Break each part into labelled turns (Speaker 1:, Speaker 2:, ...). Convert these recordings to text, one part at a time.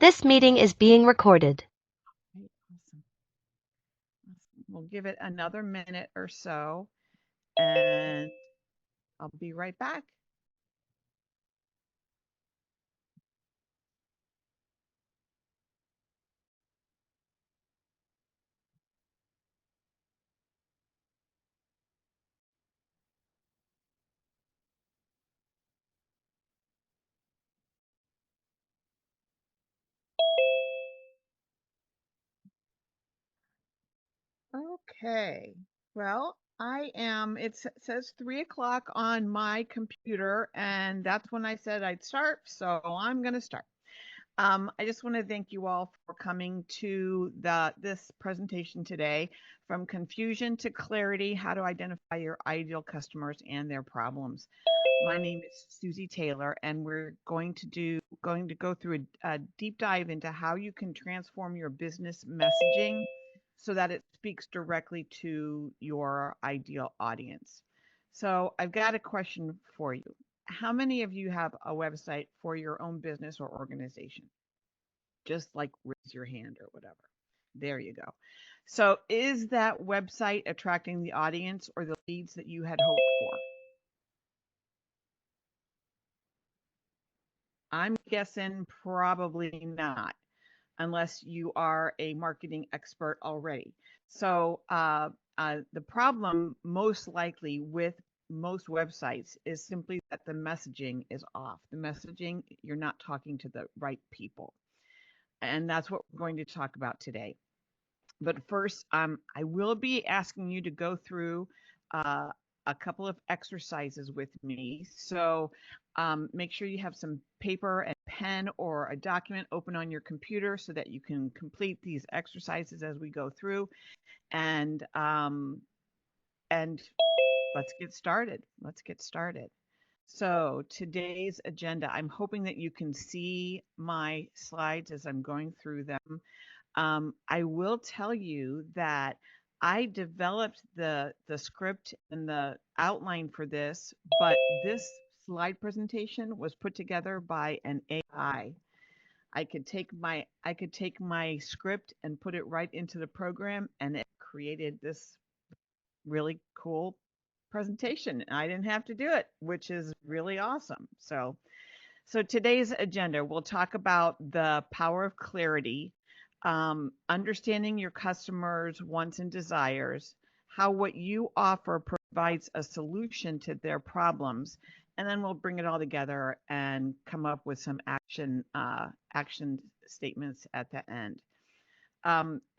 Speaker 1: This meeting is being recorded.
Speaker 2: Right, awesome. Awesome. We'll give it another minute or so, and I'll be right back. Okay. Well, it says 3 o'clock on my computer, and that's when I said I'd start. So I'm going to start. I just want to thank you all for coming to this presentation today, from confusion to clarity, how to identify your ideal customers and their problems. My name is Susie Taylor, and we're going to go through a deep dive into how you can transform your business messaging so that it speaks directly to your ideal audience. So I've got a question for you. How many of you have a website for your own business or organization? Just like raise your hand or whatever. There you go. So is that website attracting the audience or the leads that you had hoped for? I'm guessing probably not, unless you are a marketing expert already. So the problem most likely with most websites is simply that the messaging is off. The messaging, you're not talking to the right people. And that's what we're going to talk about today. But first, I will be asking you to go through uh, a couple of exercises with me. So make sure you have some paper and pen or a document open on your computer so that you can complete these exercises as we go through. And let's get started. Let's get started. So today's agenda, I'm hoping that you can see my slides as I'm going through them. I will tell you that I developed the script and the outline for this, but this slide presentation was put together by an AI. I could take my script and put it right into the program, and it created this really cool presentation. I didn't have to do it, which is really awesome. So today's agenda, we'll talk about the power of clarity, understanding your customers' wants and desires, how what you offer provides a solution to their problems, and then we'll bring it all together and come up with some action statements at the end.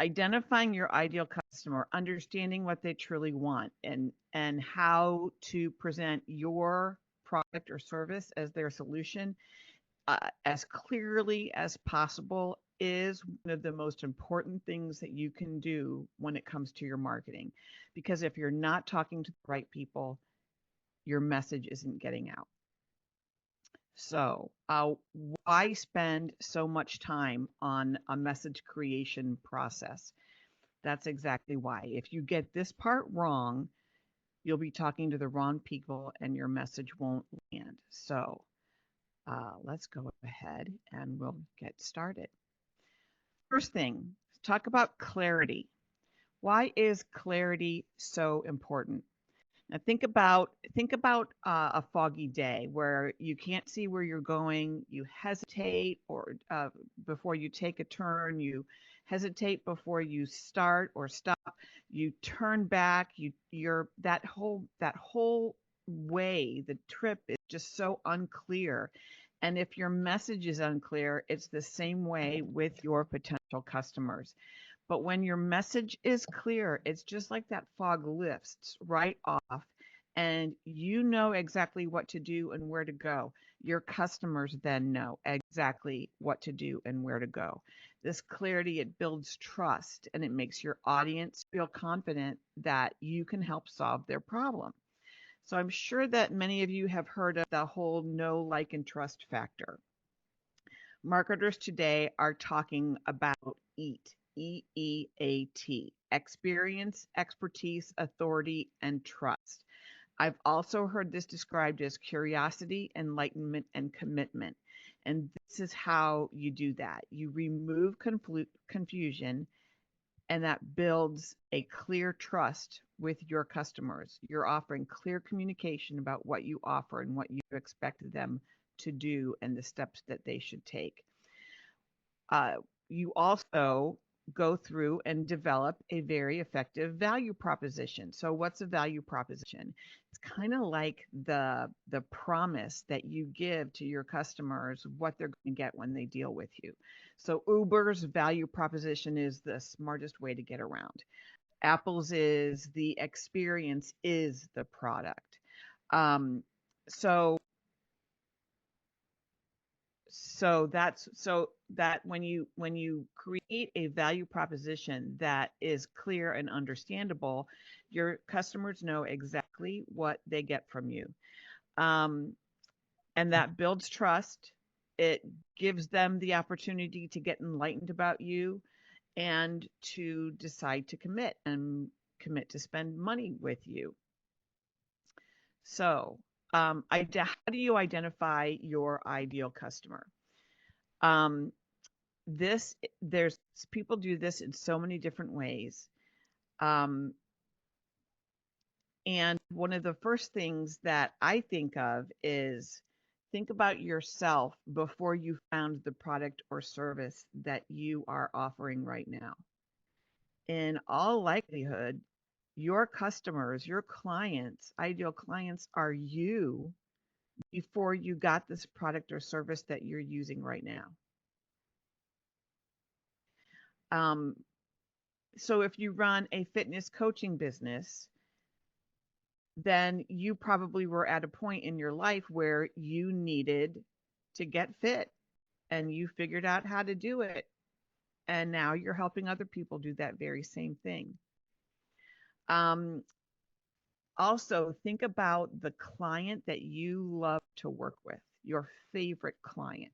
Speaker 2: Identifying your ideal customer, understanding what they truly want, and how to present your product or service as their solution as clearly as possible is one of the most important things that you can do when it comes to your marketing. Because if you're not talking to the right people, your message isn't getting out. So, why spend so much time on a message creation process? That's exactly why. If you get this part wrong, you'll be talking to the wrong people and your message won't land. So, let's go ahead and we'll get started. First thing, talk about clarity. Why is clarity so important? Now think about a foggy day where you can't see where you're going, you hesitate, or before you take a turn, you hesitate before you start or stop, you turn back, you're that whole way, the trip is just so unclear. And if your message is unclear, it's the same way with your potential customers. But when your message is clear, it's just like that fog lifts right off, and you know exactly what to do and where to go. Your customers then know exactly what to do and where to go. This clarity, it builds trust and it makes your audience feel confident that you can help solve their problem. So I'm sure that many of you have heard of the whole know, like, and trust factor. Marketers today are talking about EAT, EEAT, experience, expertise, authority, and trust. I've also heard this described as curiosity, enlightenment, and commitment. And this is how you do that. You remove confusion, and that builds a clear trust with your customers. You're offering clear communication about what you offer and what you expect them to do and the steps that they should take. Uh, you also go through and develop a very effective value proposition. So what's a value proposition? It's kind of like the promise that you give to your customers what they're going to get when they deal with you. So Uber's value proposition is the smartest way to get around. Apple's is the experience is the product. Um, so so that when you create a value proposition that is clear and understandable, your customers know exactly what they get from you. Um, and that builds trust. It gives them the opportunity to get enlightened about you and to decide to commit to spend money with you. So, how do you identify your ideal customer? Um, this there's people do this in so many different ways. Um, and one of the first things that I think of is think about yourself before you found the product or service that you are offering right now. In all likelihood, your customers, your clients, ideal clients are you before you got this product or service that you're using right now. Um, so if you run a fitness coaching business, then you probably were at a point in your life where you needed to get fit and you figured out how to do it. And now you're helping other people do that very same thing. Um, Also, think about the client that you love to work with, your favorite client.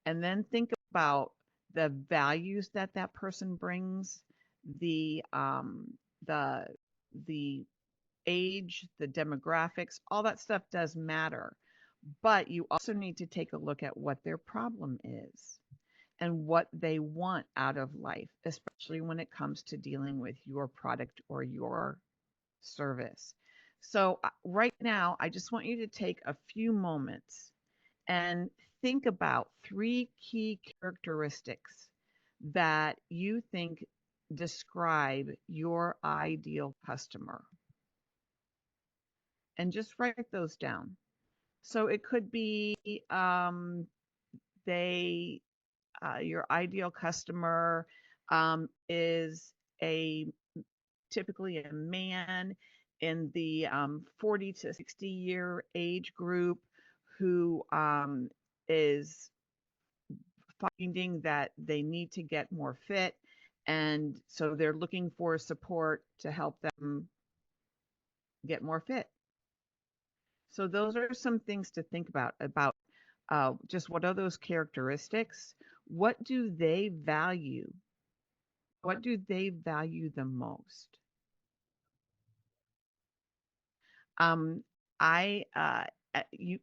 Speaker 2: And then think about the values that that person brings, the the the age, the demographics, all that stuff does matter. But you also need to take a look at what their problem is and what they want out of life, especially when it comes to dealing with your product or your service. So, right now, I just want you to take a few moments and think about three key characteristics that you think describe your ideal customer and just write those down. So it could be they your ideal customer is a typically a man in the 40 to 60-year age group who is finding that they need to get more fit. And so they're looking for support to help them get more fit. So those are some things to think about just what are those characteristics? What do they value? What do they value the most? Um, I you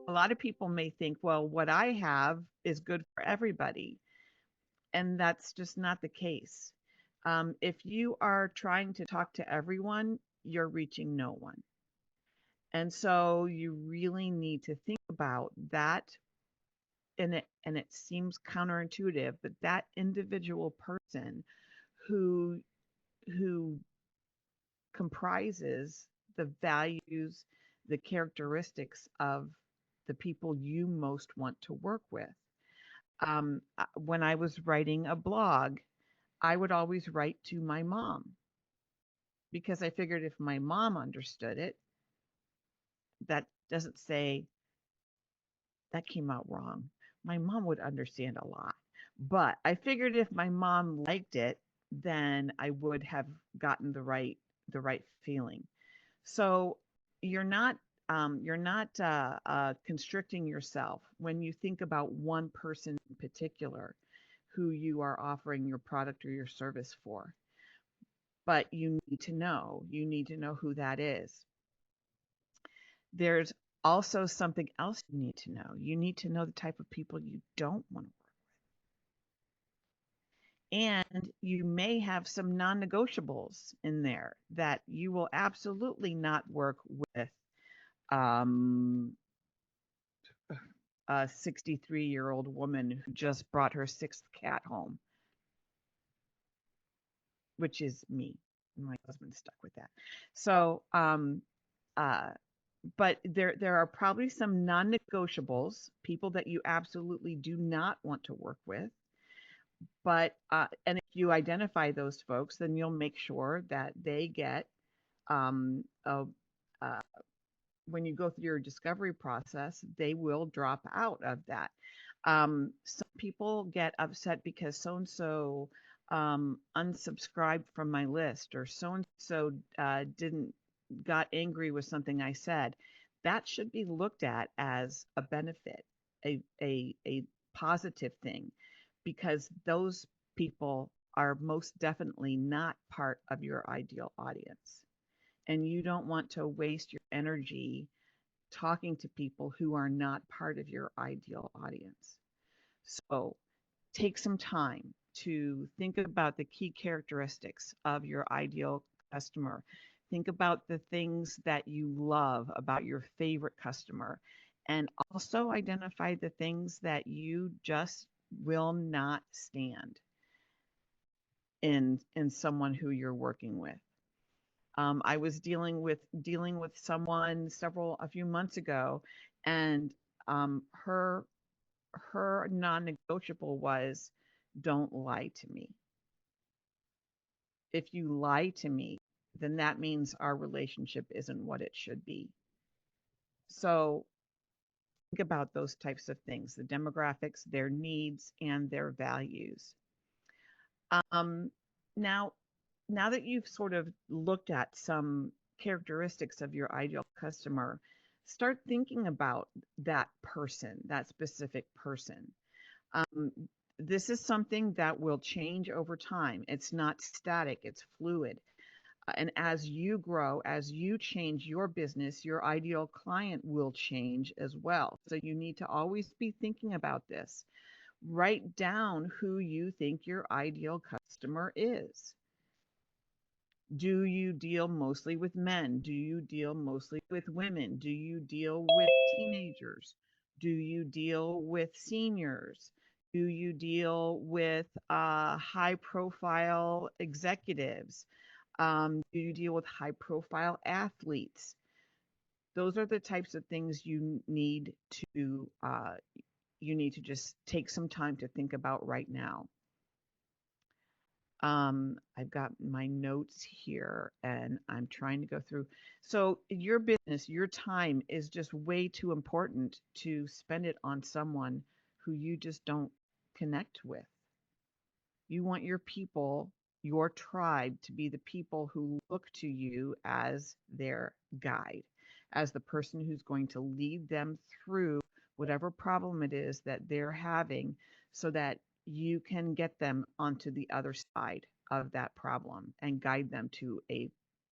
Speaker 2: a lot of people may think, well, what I have is good for everybody, and that's just not the case. If you are trying to talk to everyone, you're reaching no one. And so you really need to think about that, and it seems counterintuitive, but that individual person who who comprises the values, the characteristics of the people you most want to work with. When I was writing a blog, I would always write to my mom because I figured if my mom understood it, that doesn't say that came out wrong. My mom would understand a lot. But I figured if my mom liked it, then I would have gotten the right feeling. So you're not constricting yourself when you think about one person in particular who you are offering your product or your service for. But you need to know who that is. There's Also, something else you need to know. You need to know the type of people you don't want to work with. And you may have some non-negotiables in there that you will absolutely not work with um, a 63-year-old woman who just brought her sixth cat home, which is me. My husband's stuck with that. So, uh, but there are probably some non-negotiables, people that you absolutely do not want to work with. But and if you identify those folks, then you'll make sure that they get a, when you go through your discovery process, they will drop out of that. Some people get upset because so and so unsubscribed from my list, or so and so didn't got angry with something I said. That should be looked at as a benefit, a positive thing, because those people are most definitely not part of your ideal audience. And you don't want to waste your energy talking to people who are not part of your ideal audience. So take some time to think about the key characteristics of your ideal customer. Think about the things that you love about your favorite customer, and also identify the things that you just will not stand in someone who you're working with. I was dealing with someone a few months ago, and her non-negotiable was, don't lie to me. If you lie to me, then that means our relationship isn't what it should be. So think about those types of things, the demographics, their needs, and their values. Um, now, now that you've sort of looked at some characteristics of your ideal customer, start thinking about that person, that specific person. Um, this is something that will change over time. It's not static, it's fluid. And as you grow, as you change your business, your ideal client will change as well. So you need to always be thinking about this. Write down who you think your ideal customer is. Do you deal mostly with men? Do you deal mostly with women? Do you deal with teenagers? Do you deal with seniors? Do you deal with high profile executives? Do you deal with high profile athletes? Those are the types of things you need to just take some time to think about right now. I've got my notes here and I'm trying to go through. So your business, your time is just way too important to spend it on someone who you just don't connect with. You want your people, your tribe, to be the people who look to you as their guide, as the person who's going to lead them through whatever problem it is that they're having, so that you can get them onto the other side of that problem and guide them to a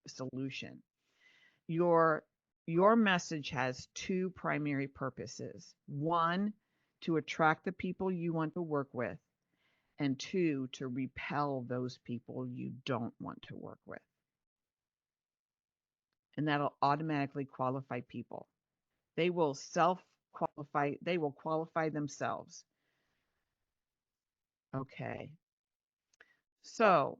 Speaker 2: solution. Your your message has two primary purposes. One, to attract the people you want to work with, and two, to repel those people you don't want to work with. And that'll automatically qualify people. They will self qualify, they will qualify themselves. Okay. So,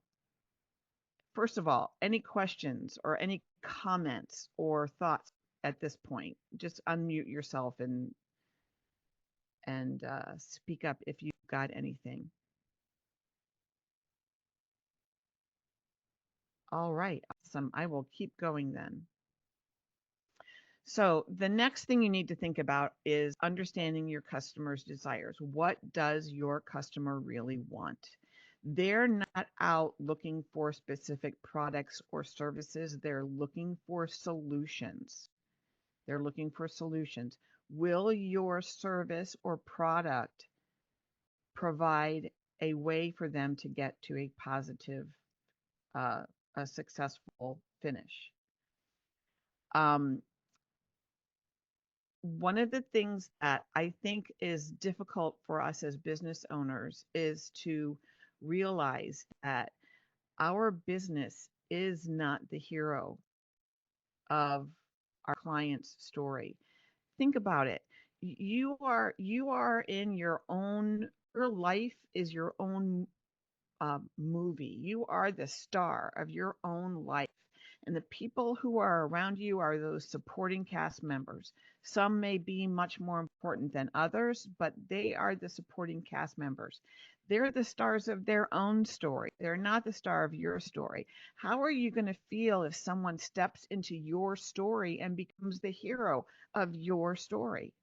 Speaker 2: first of all, any questions or any comments or thoughts at this point? Just unmute yourself and speak up if you've got anything. All right, awesome. I will keep going then. So the next thing you need to think about is understanding your customer's desires. What does your customer really want? They're not out looking for specific products or services. They're looking for solutions. They're looking for solutions. Will your service or product provide a way for them to get to a positive, uh, a successful finish? Um, one of the things that I think is difficult for us as business owners is to realize that our business is not the hero of our client's story. Think about it. You are in your life is your own movie. You are the star of your own life. And the people who are around you are those supporting cast members. Some may be much more important than others, but they are the supporting cast members. They're the stars of their own story. They're not the star of your story. How are you going to feel if someone steps into your story and becomes the hero of your story?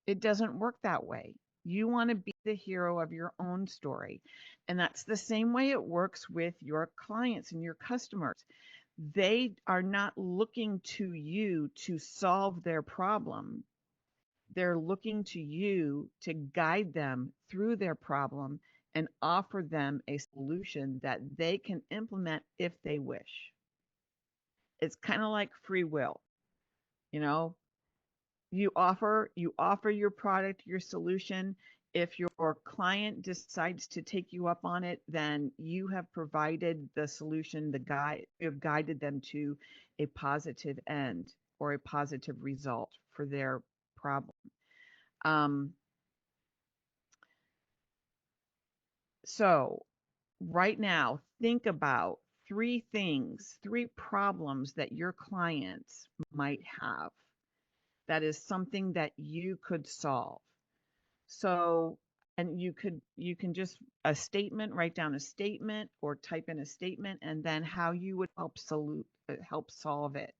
Speaker 2: It doesn't work that way. You want to be the hero of your own story. And that's the same way it works with your clients and your customers. They are not looking to you to solve their problem. They're looking to you to guide them through their problem and offer them a solution that they can implement if they wish. It's kind of like free will, you know, you offer your product, your solution. If your client decides to take you up on it, then you have provided the solution, the guide, you have guided them to a positive end or a positive result for their problem. um, so right now, think about three problems that your clients might have that is something that you could solve. So, and you can just a statement, write down a statement or type in a statement, and then how you would help solve it.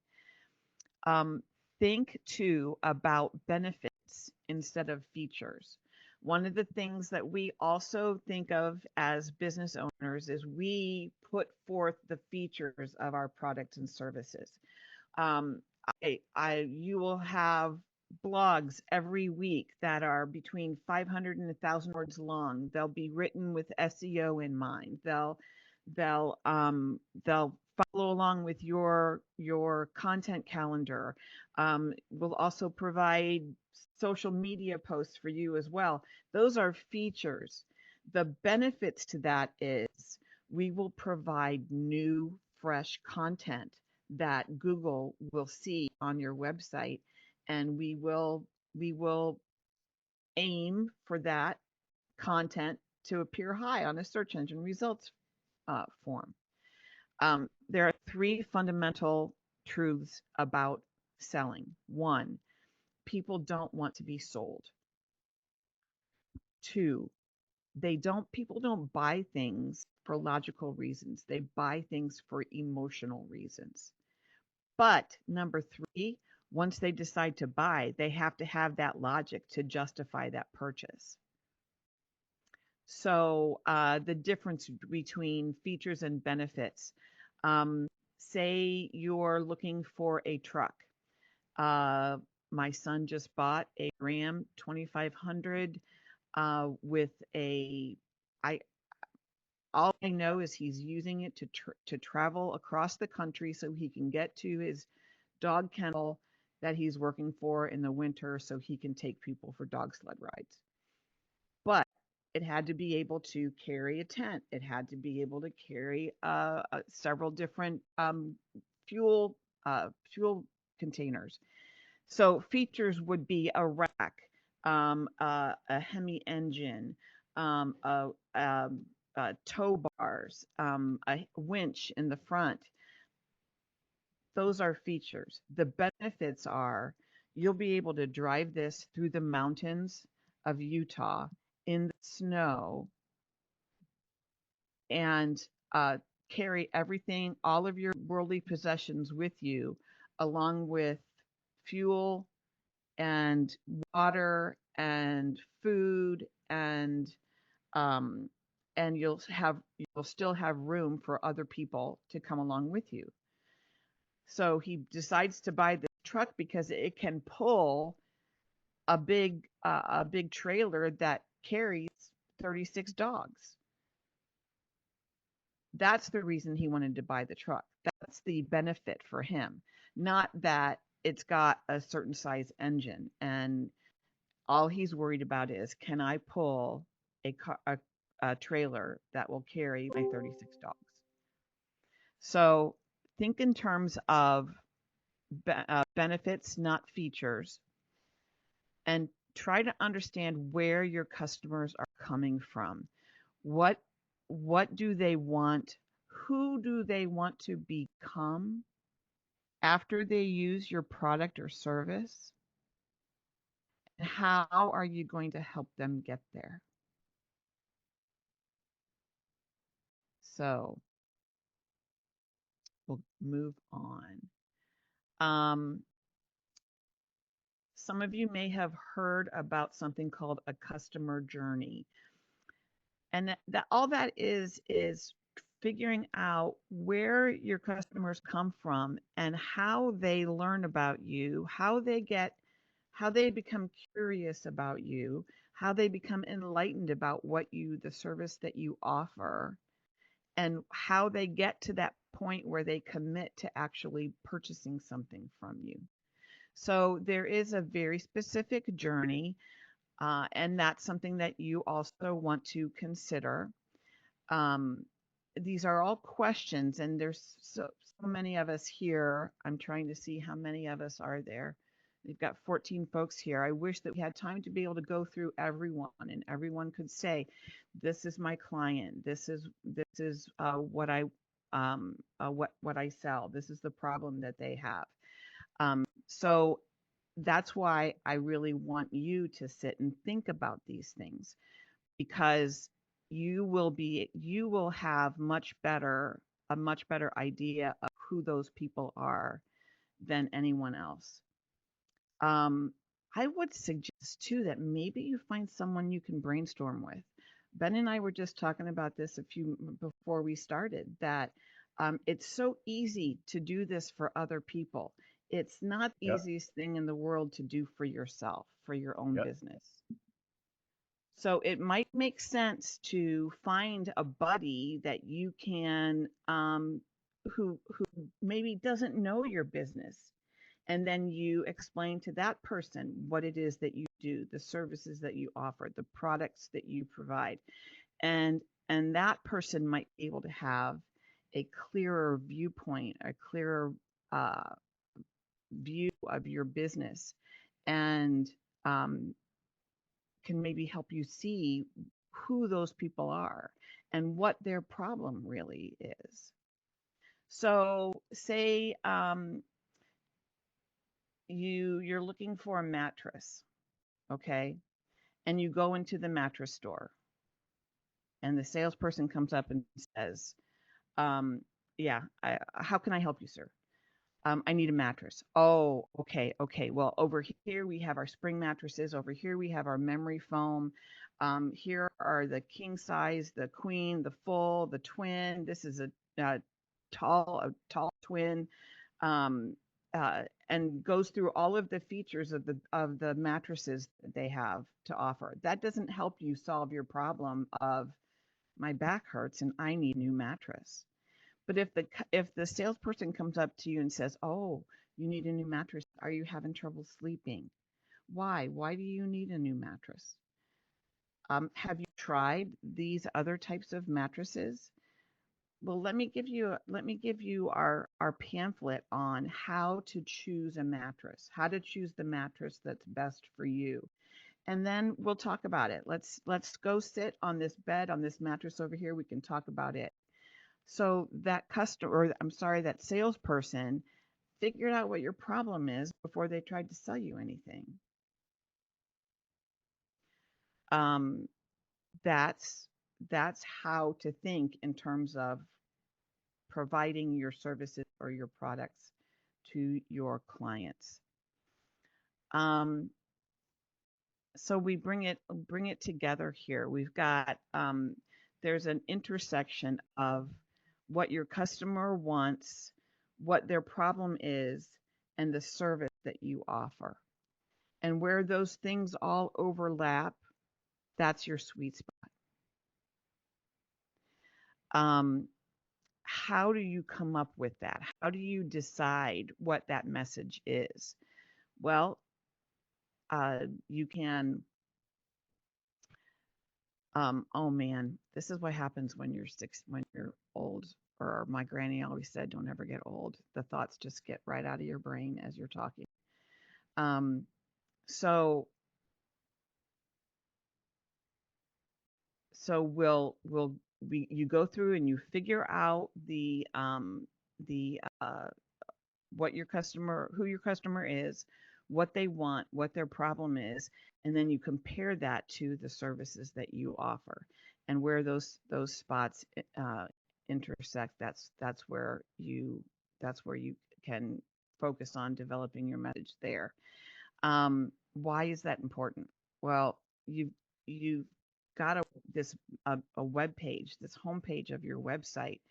Speaker 2: Um, think too about benefits instead of features. One of the things that we also think of as business owners is we put forth the features of our products and services. Um, you will have blogs every week that are between 500 and 1,000 words long. They'll be written with SEO in mind. They'll follow along with your content calendar. We'll also provide social media posts for you as well. Those are features. The benefits to that is we will provide new, fresh content that Google will see on your website, and we will aim for that content to appear high on a search engine results form. There are three fundamental truths about selling. One, people don't want to be sold. Two, people don't buy things for logical reasons. They buy things for emotional reasons. But number three, once they decide to buy, they have to have that logic to justify that purchase. So the difference between features and benefits. Say you're looking for a truck. My son just bought a Ram 2500 with a I all I know is he's using it to travel across the country so he can get to his dog kennel that he's working for in the winter so he can take people for dog sled rides. But it had to be able to carry a tent. It had to be able to carry several different fuel containers. So features would be a rack, a Hemi engine, um, a, um, tow bars, a winch in the front. Those are features. The benefits are you'll be able to drive this through the mountains of Utah in the snow and carry everything, all of your worldly possessions with you, along with fuel and water and food um, and you'll still have room for other people to come along with you. So he decides to buy the truck because it can pull a big trailer that carries 36 dogs. That's the reason he wanted to buy the truck. That's the benefit for him. Not that it's got a certain size engine, and all he's worried about is, can I pull a trailer that will carry my 36 dogs? So think in terms of benefits, not features, and try to understand where your customers are coming from. What what do they want? Who do they want to become after they use your product or service? And how are you going to help them get there? So we'll move on. Um, some of you may have heard about something called a customer journey. And that all that is figuring out where your customers come from and how they learn about you, how they become curious about you, how they become enlightened about the service that you offer, and how they get to that point where they commit to actually purchasing something from you. So there is a very specific journey, and that's something that you also want to consider. Um, these are all questions, and there's so many of us here. I'm trying to see how many of us are there. We've got 14 folks here. I wish that we had time to be able to go through everyone, and everyone could say, "This is my client. This is what I sell. This is the problem that they have." So that's why I really want you to sit and think about these things, because you will have a much better idea of who those people are than anyone else. Um, I would suggest too that maybe you find someone you can brainstorm with. Ben and I were just talking about this before we started, that it's so easy to do this for other people. It's not the
Speaker 3: Yep.
Speaker 2: easiest thing in the world to do for yourself, for your own
Speaker 3: Yep.
Speaker 2: business. So it might make sense to find a buddy that you can, who maybe doesn't know your business, and then you explain to that person what it is that you do, the services that you offer, the products that you provide, and and that person might be able to have a clearer viewpoint, a clearer uh, view of your business, and um, can maybe help you see who those people are and what their problem really is. So, say you're looking for a mattress, okay, and you go into the mattress store, and the salesperson comes up and says, um, "Yeah, how can I help you, sir?" I need a mattress. Oh, okay, okay. Well, over here we have our spring mattresses. Over here we have our memory foam. Here are the king size, the queen, the full, the twin. This is a tall twin, um, and goes through all of the features of the mattresses that they have to offer. That doesn't help you solve your problem of, my back hurts and I need a new mattress. But if the salesperson comes up to you and says, "Oh, you need a new mattress. Are you having trouble sleeping? Why? Why do you need a new mattress? Have you tried these other types of mattresses?" Well, let me give you our pamphlet on how to choose a mattress, how to choose the mattress that's best for you. And then we'll talk about it. Let's go sit on this bed, on this mattress over here. We can talk about it. So that customer, or I'm sorry, that salesperson figured out what your problem is before they tried to sell you anything. Um, that's that's how to think in terms of providing your services or your products to your clients. Um, so we bring it together here. We've got there's an intersection of what your customer wants, what their problem is, and the service that you offer. And where those things all overlap, that's your sweet spot. Um, how do you come up with that? How do you decide what that message is? Well, you can, oh man, this is what happens when when you're old. Or my granny always said, don't ever get old. The thoughts just get right out of your brain as you're talking. Um, so, so you go through and you figure out the what your customer, who your customer is, what they want, what their problem is, and then you compare that to the services that you offer, and where those spots intersect. That's where you can focus on developing your message there. Why is that important? Well, you've got a web page, this homepage of your website,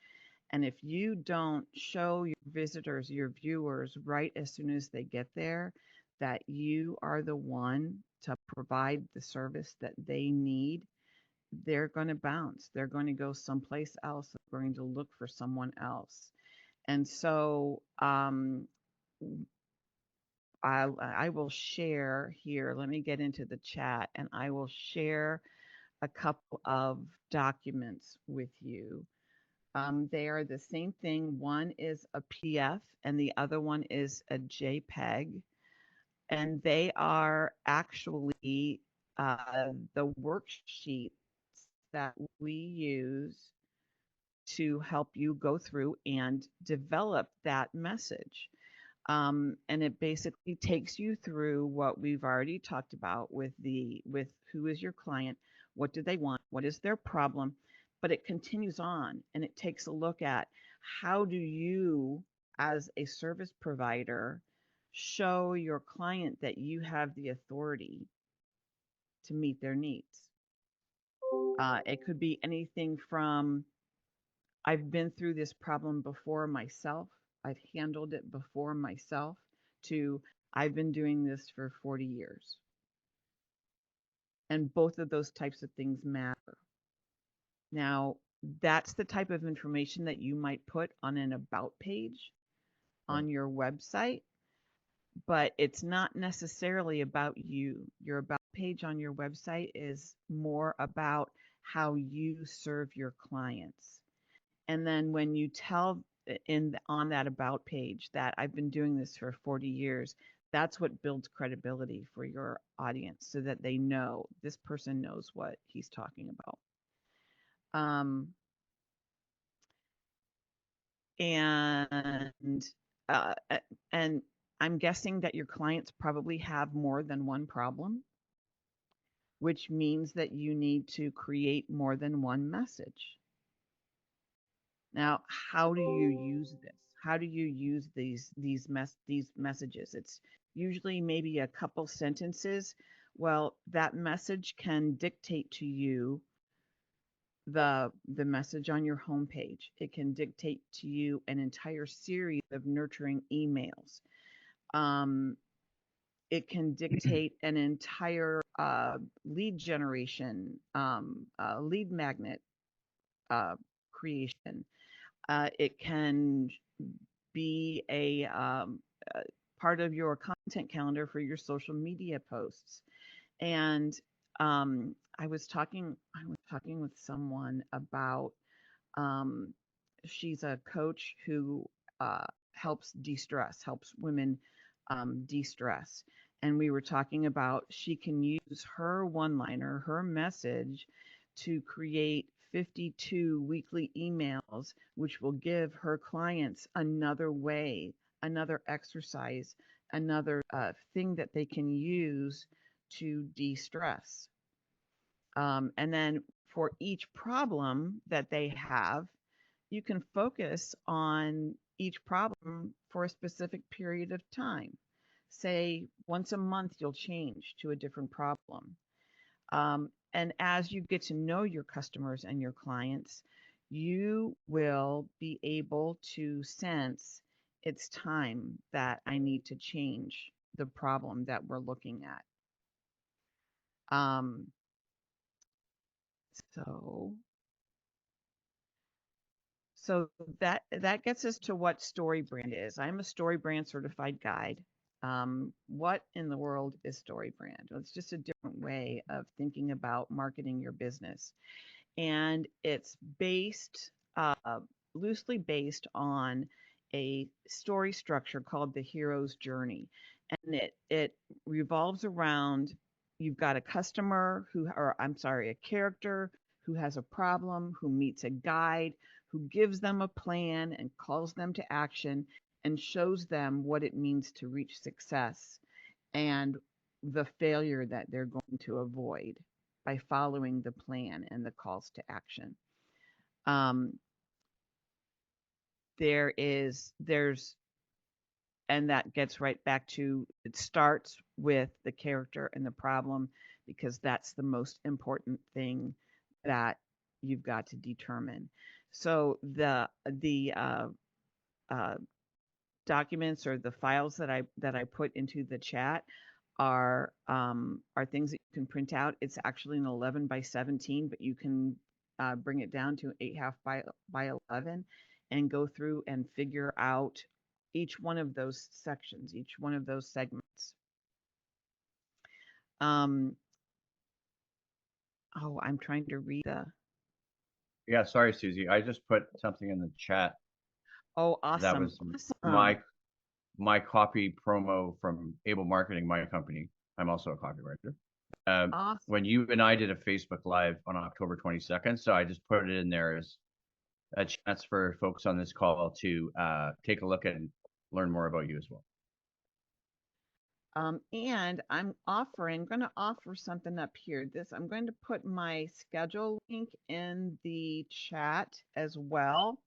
Speaker 2: and if you don't show your visitors, your viewers, right as soon as they get there, that you are the one to provide the service that they need, they're going to bounce. They're going to go someplace else. They're going to look for someone else. And so I will share here. Let me get into the chat and I will share a couple of documents with you. They are the same thing. One is a PDF and the other one is a JPEG. And they are actually the worksheets that we use to help you go through and develop that message. And it basically takes you through what we've already talked about with who is your client, what do they want, what is their problem, but it continues on and it takes a look at how do you, as a service provider, show your client that you have the authority to meet their needs. It could be anything from I've been through this problem before myself. I've handled it before myself to I've been doing this for 40 years. And both of those types of things matter. Now, that's the type of information that you might put on an about page on your website, but it's not necessarily about you. Your about page on your website is more about how you serve your clients. And then when you tell on that about page that I've been doing this for 40 years, that's what builds credibility for your audience so that they know this person knows what he's talking about. Um, and uh, and I'm guessing that your clients probably have more than one problem, which means that you need to create more than one message. Now, how do you use this? How do you use these messages? It's usually maybe a couple sentences. Well, that message can dictate to you the message on your homepage. It can dictate to you an entire series of nurturing emails. It can dictate an entire lead generation, lead magnet creation. It can be a part of your content calendar for your social media posts. And I was talking with someone about she's a coach who helps de-stress, helps women de-stress. And we were talking about she can use her one-liner, her message, to create 52 weekly emails, which will give her clients another way, another exercise, another thing that they can use to de-stress. And then for each problem that they have, you can focus on each problem for a specific period of time. Say once a month, you'll change to a different problem. And as you get to know your customers and your clients, you will be able to sense it's time that I need to change the problem that we're looking at. Um, so So that gets us to what StoryBrand is. I'm a StoryBrand certified guide. What in the world is StoryBrand? Well, it's just a different way of thinking about marketing your business, and it's based loosely based on a story structure called the hero's journey, and it revolves around you've got a customer who, or I'm sorry, a character who has a problem, who meets a guide, who gives them a plan and calls them to action and shows them what it means to reach success and the failure that they're going to avoid by following the plan and the calls to action. Um, there's and that gets right back to it starts with the character and the problem because that's the most important thing that you've got to determine. So the uh, documents or the files that I put into the chat are things that you can print out. It's actually an 11 by 17, but you can bring it down to 8.5 by 11 and go through and figure out each one of those sections, each one of those segments. Um, oh, I'm trying to read the.
Speaker 3: Yeah, sorry, Susie. I just put something in the chat.
Speaker 2: Oh,
Speaker 3: That
Speaker 2: awesome,
Speaker 3: was
Speaker 2: awesome,
Speaker 3: my copy promo from Able Marketing, my company. I'm also a copywriter.
Speaker 2: awesome.
Speaker 3: When you and I did a Facebook Live on October 22nd, so I just put it in there as a chance for folks on this call to take a look and learn more about you as well.
Speaker 2: And I'm going to offer something up here. I'm going to put my schedule link in the chat as well.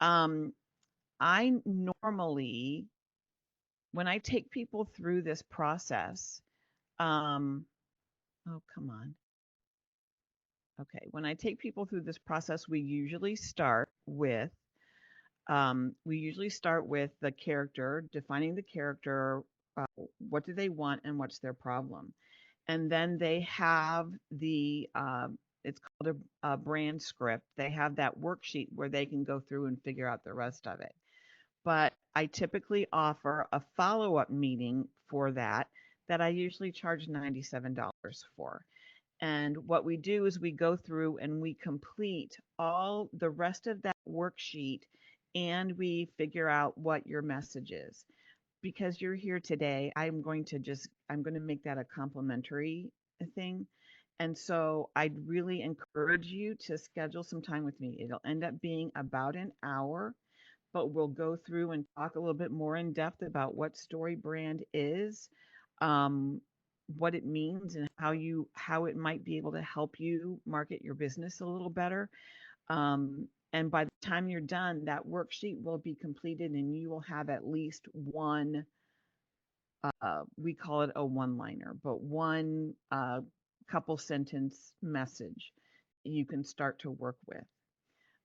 Speaker 2: I normally, when I take people through this process, oh, come on. Okay. When I take people through this process, we usually start with the character, defining the character, what do they want and what's their problem. And then they have it's called a brand script. They have that worksheet where they can go through and figure out the rest of it. But I typically offer a follow-up meeting for that I usually charge $97 for. And what we do is we go through and we complete all the rest of that worksheet and we figure out what your message is. Because you're here today, I'm going to make that a complimentary thing. And so I'd really encourage you to schedule some time with me. It'll end up being about an hour, but we'll go through and talk a little bit more in depth about what StoryBrand is, um, what it means, and how it might be able to help you market your business a little better. And by the time you're done, that worksheet will be completed, and you will have at least one. We call it a one-liner, but one couple sentence message you can start to work with.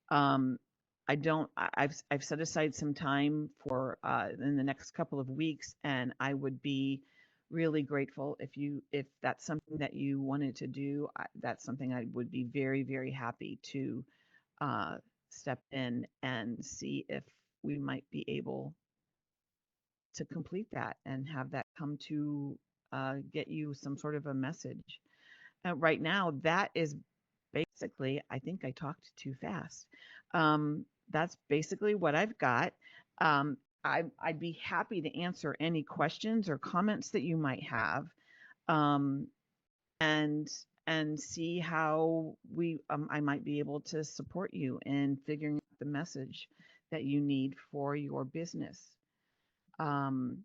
Speaker 2: Um, I don't. I've set aside some time for in the next couple of weeks, and I would be really grateful if that's something that you wanted to do. That's something I would be very very happy to uh, step in and see if we might be able to complete that and have that come to get you some sort of a message. Right now, that is basically, I think I talked too fast. That's basically what I've got. Um, I'd be happy to answer any questions or comments that you might have, um, and and see how I might be able to support you in figuring out the message that you need for your business. Um,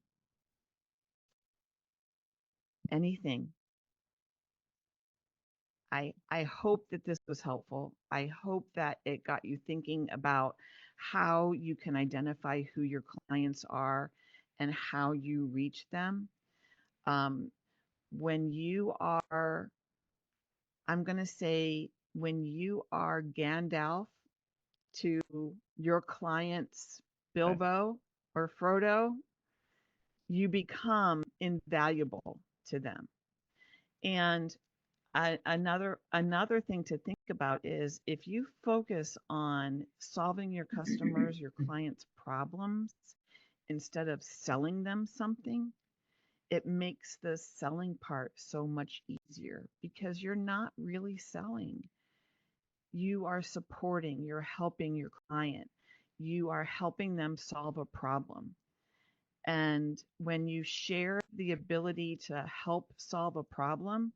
Speaker 2: anything. I hope that this was helpful. I hope that it got you thinking about how you can identify who your clients are and how you reach them. Um, when you are, I'm going to say, when you are Gandalf to your clients Bilbo or Frodo, you become invaluable to them. And Another thing to think about is if you focus on solving your customers, your clients' problems instead of selling them something, it makes the selling part so much easier because you're not really selling. You are supporting, you're helping your client, you are helping them solve a problem. And when you share the ability to help solve a problem,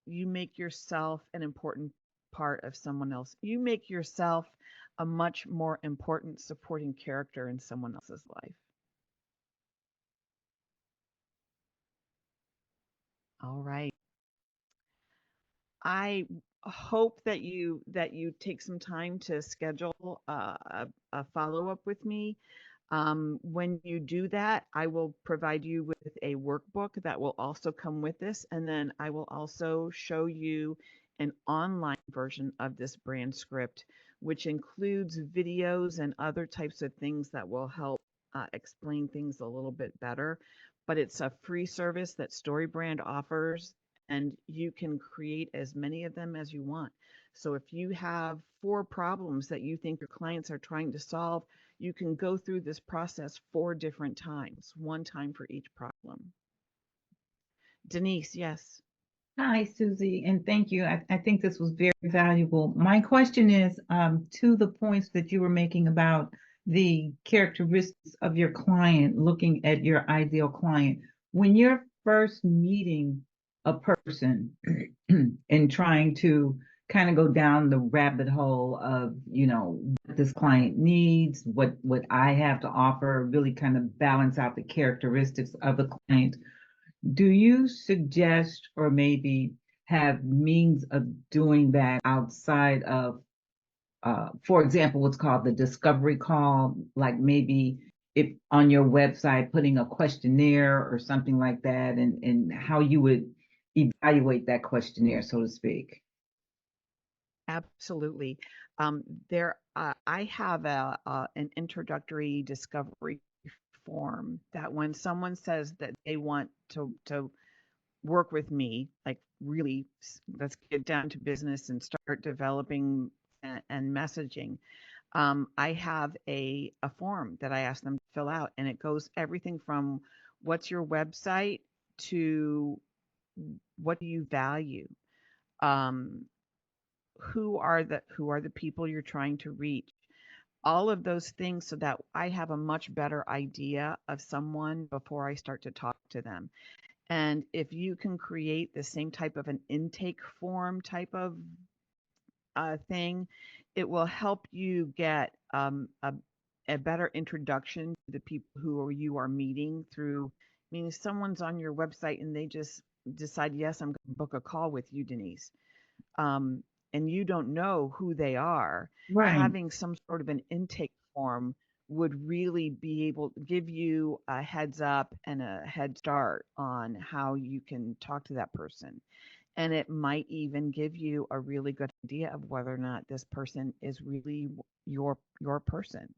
Speaker 2: you make yourself an important part of someone else. You make yourself a much more important supporting character in someone else's life. All right. I hope that you take some time to schedule a follow up with me. When you do that, I will provide you with a workbook that will also come with this, and then I will also show you an online version of this brand script, which includes videos and other types of things that will help explain things a little bit better. But it's a free service that StoryBrand offers, and you can create as many of them as you want. So if you have 4 problems that you think your clients are trying to solve, you can go through this process 4 different times, 1 time for each problem. Denise, yes.
Speaker 4: Hi, Susie, and thank you. I think this was very valuable. My question is to the points that you were making about the characteristics of your client, looking at your ideal client. When you're first meeting a person and trying to kind of go down the rabbit hole of, what this client needs, what I have to offer, really kind of balance out the characteristics of a client. Do you suggest or maybe have means of doing that outside of, for example, what's called the discovery call, like maybe if on your website putting a questionnaire or something like that, and how you would evaluate that questionnaire, so to speak?
Speaker 2: Absolutely. I have an introductory discovery form that when someone says that they want to work with me, like really, let's get down to business and start developing and messaging. I have a form that I ask them to fill out, and it goes everything from what's your website to what do you value. Um, who are the people you're trying to reach, all of those things, so that I have a much better idea of someone before I start to talk to them. And if you can create the same type of an intake form type of thing, it will help you get a better introduction to the people who you are meeting through. I mean, if someone's on your website and they just decide, yes, I'm going to book a call with you, Denise, um, and you don't know who they are,
Speaker 4: Right.
Speaker 2: having some sort of an intake form would really be able to give you a heads up and a head start on how you can talk to that person. And it might even give you a really good idea of whether or not this person is really your person.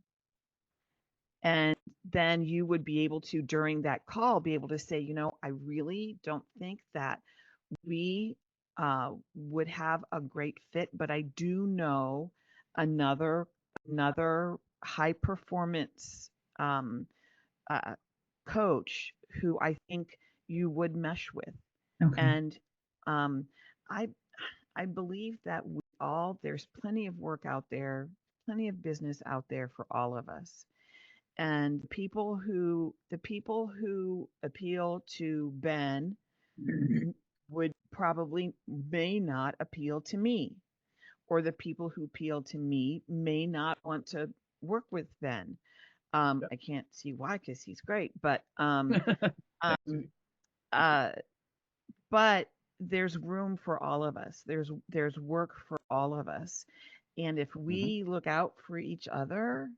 Speaker 2: And then you would be able to, during that call, be able to say, I really don't think that we would have a great fit, but I do know another another high performance um, uh, coach who I think you would mesh with.
Speaker 4: Okay.
Speaker 2: And um, I I believe that there's plenty of work out there, plenty of business out there for all of us. And the people who appeal to Ben would probably may not appeal to me, or the people who appeal to me may not want to work with Ben. I can't see why because he's great, but um, uh, but there's room for all of us. There's work for all of us, and if we look out for each other,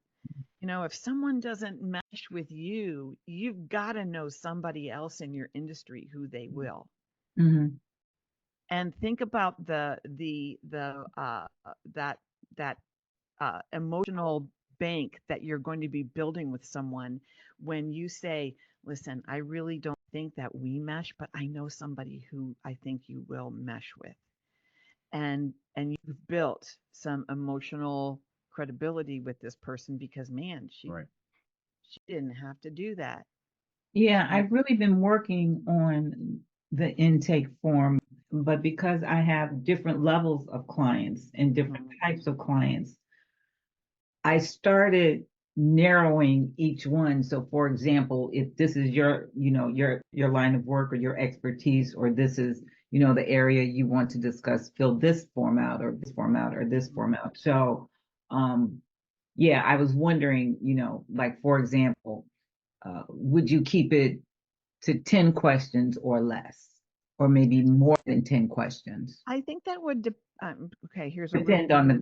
Speaker 2: if someone doesn't mesh with you, you've got to know somebody else in your industry who they will.
Speaker 4: Mm-hmm.
Speaker 2: And think about that that emotional bank that you're going to be building with someone when you say, listen, I really don't think that we mesh, but I know somebody who I think you will mesh with. And you've built some emotional credibility with this person because man,
Speaker 3: Right.
Speaker 2: she didn't have to do that.
Speaker 4: Yeah,
Speaker 2: And
Speaker 4: I've really been working on the intake form, but because I have different levels of clients and different
Speaker 2: Mhm.
Speaker 4: types of clients, I started narrowing each one. So for example, if this is your, your line of work or your expertise, or this is, the area you want to discuss, fill this form out or this form out or this form out. So, um, yeah, I was wondering, like for example, would you keep it to 10 questions or less, or maybe more than 10 questions?
Speaker 2: I think that would okay, here's a real
Speaker 4: Depend on the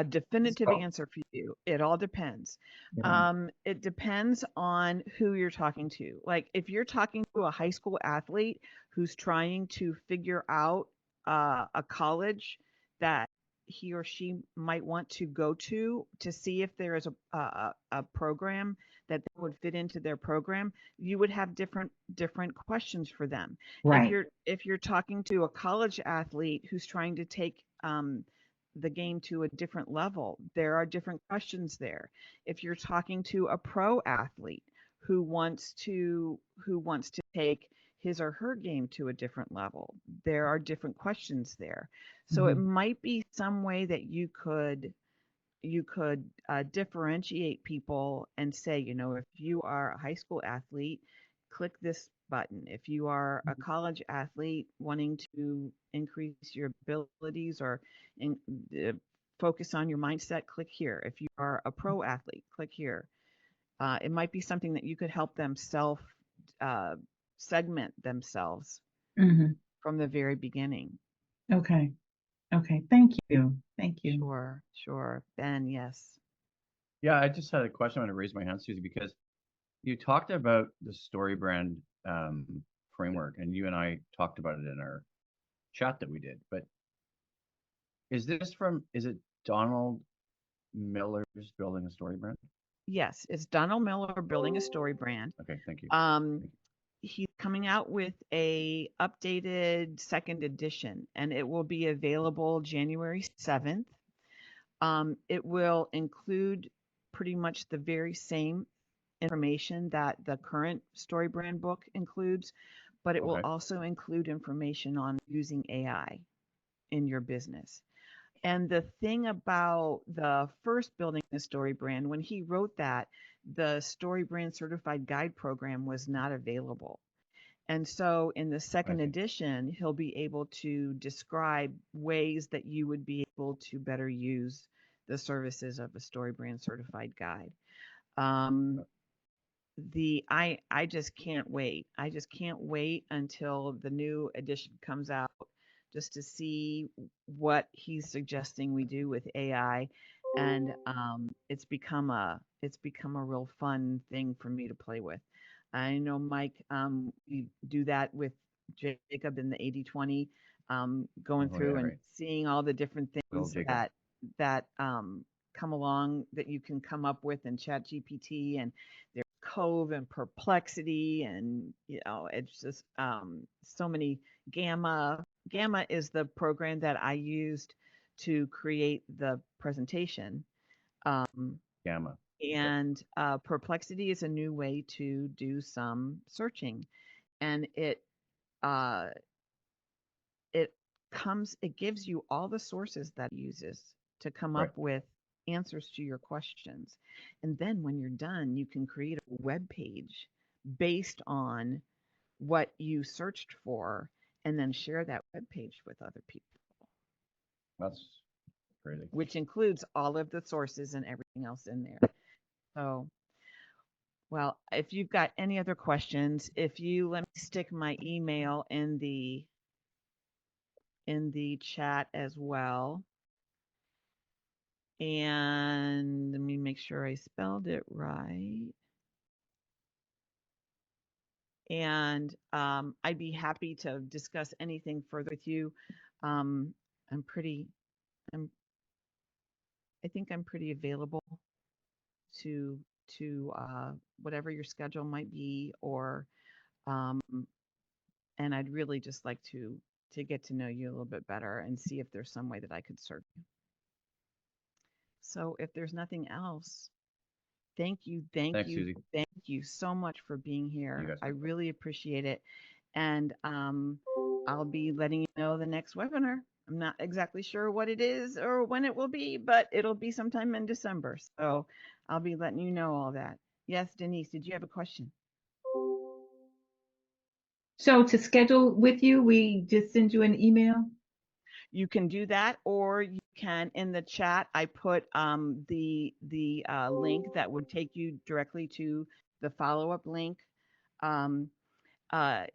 Speaker 2: definitive
Speaker 4: scope.
Speaker 2: answer for you. It all depends.
Speaker 4: Um,
Speaker 2: It depends on who you're talking to. Like if you're talking to a high school athlete who's trying to figure out a college that he or she might want to go to see if there is a program that would fit into their program, you would have different questions for them.
Speaker 4: right.
Speaker 2: If you're talking to a college athlete who's trying to take the game to a different level, there are different questions there. If you're talking to a pro athlete who wants to take his or her game to a different level, there are different questions there. So it
Speaker 4: Mhm.
Speaker 2: might be some way that you could differentiate people and say, if you are a high school athlete, click this button. If you are a college athlete wanting to increase your abilities or in, uh, focus on your mindset, click here. If you are a pro athlete, click here. It might be something that you could help them self uh, segment themselves
Speaker 4: Mhm.
Speaker 2: from the very beginning.
Speaker 4: Okay. Okay. Thank you. Thank you.
Speaker 2: Sure, sure. Ben, yes.
Speaker 3: Yeah, I just had a question. I'm going to raise my hand, Susie, because you talked about the story brand framework, and you and I talked about it in our chat that we did. But is it Donald Miller's Building a Story Brand?
Speaker 2: Yes, it's Donald Miller building a story brand.
Speaker 3: Okay, thank you.
Speaker 2: Um,
Speaker 3: Thank you.
Speaker 2: he's coming out with a updated second edition, and it will be available January 7th. It will include pretty much the very same information that the current story brand book includes, but it will
Speaker 3: Okay,
Speaker 2: also include information on using AI in your business. And the thing about the first building the story brand, when he wrote that, the story brand certified guide program was not available. And so in the
Speaker 3: I
Speaker 2: second
Speaker 3: see.
Speaker 2: edition, he'll be able to describe ways that you would be able to better use the services of a story brand certified guide. Um, I just can't wait. I just can't wait until the new edition comes out just to see what he's suggesting we do with AI. And it's become a real fun thing for me to play with. I know Mike, we do that with Jacob in the 80/20, going
Speaker 3: Oh yeah,
Speaker 2: through and
Speaker 3: right.
Speaker 2: seeing all the different
Speaker 3: Little
Speaker 2: things
Speaker 3: Jacob.
Speaker 2: that come along that you can come up with in Chat GPT, and there's Cove and Perplexity, and it's just so many. Gamma is the program that I used to create the presentation. Um,
Speaker 3: Gamma. Okay.
Speaker 2: and Perplexity is a new way to do some searching, and uh, it gives you all the sources that it uses to come
Speaker 3: Right.
Speaker 2: up with answers to your questions. And then when you're done, you can create a web page based on what you searched for and then share that web page with other people,
Speaker 3: That's crazy.
Speaker 2: which includes all of the sources and everything else in there. So, well, if you've got any other questions, if you let me stick my email in the chat as well. And let me make sure I spelled it right. And I'd be happy to discuss anything further with you. Um, I'm pretty, I'm, I think I'm pretty available to whatever your schedule might be, or And I'd really just like to get to know you a little bit better and see if there's some way that I could serve you. So if there's nothing else, thank you,
Speaker 3: Thanks, Susie.
Speaker 2: thank you so much for being
Speaker 3: You
Speaker 2: here.
Speaker 3: guys.
Speaker 2: I really appreciate it. And I'll be letting you know the next webinar. I'm not exactly sure what it is or when it will be, but it'll be sometime in December. So I'll be letting you know all that. Yes, Denise, did you have a question?
Speaker 4: So to schedule with you, we just send you an email?
Speaker 2: You can do that, or you can in the chat. I put the link that would take you directly to the follow-up link. Um, but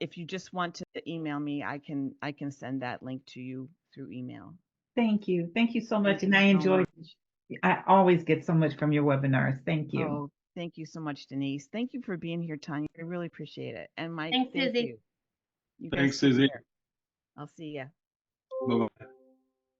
Speaker 2: if you just want to email me, I can send that link to you through email.
Speaker 4: Thank you. Thank you so much.
Speaker 2: Thank
Speaker 4: And
Speaker 2: you
Speaker 4: I
Speaker 2: so
Speaker 4: enjoyed,
Speaker 2: much.
Speaker 4: I always get so much from your webinars. Thank you.
Speaker 2: Oh, thank you so much, Denise. Thank you for being here, Tanya. I really appreciate it. And Mike,
Speaker 5: Thanks,
Speaker 2: thank
Speaker 5: Susie.
Speaker 2: you. You guys
Speaker 6: Thanks,
Speaker 2: take
Speaker 6: Suzie.
Speaker 2: care. I'll see ya.
Speaker 6: Bye-bye.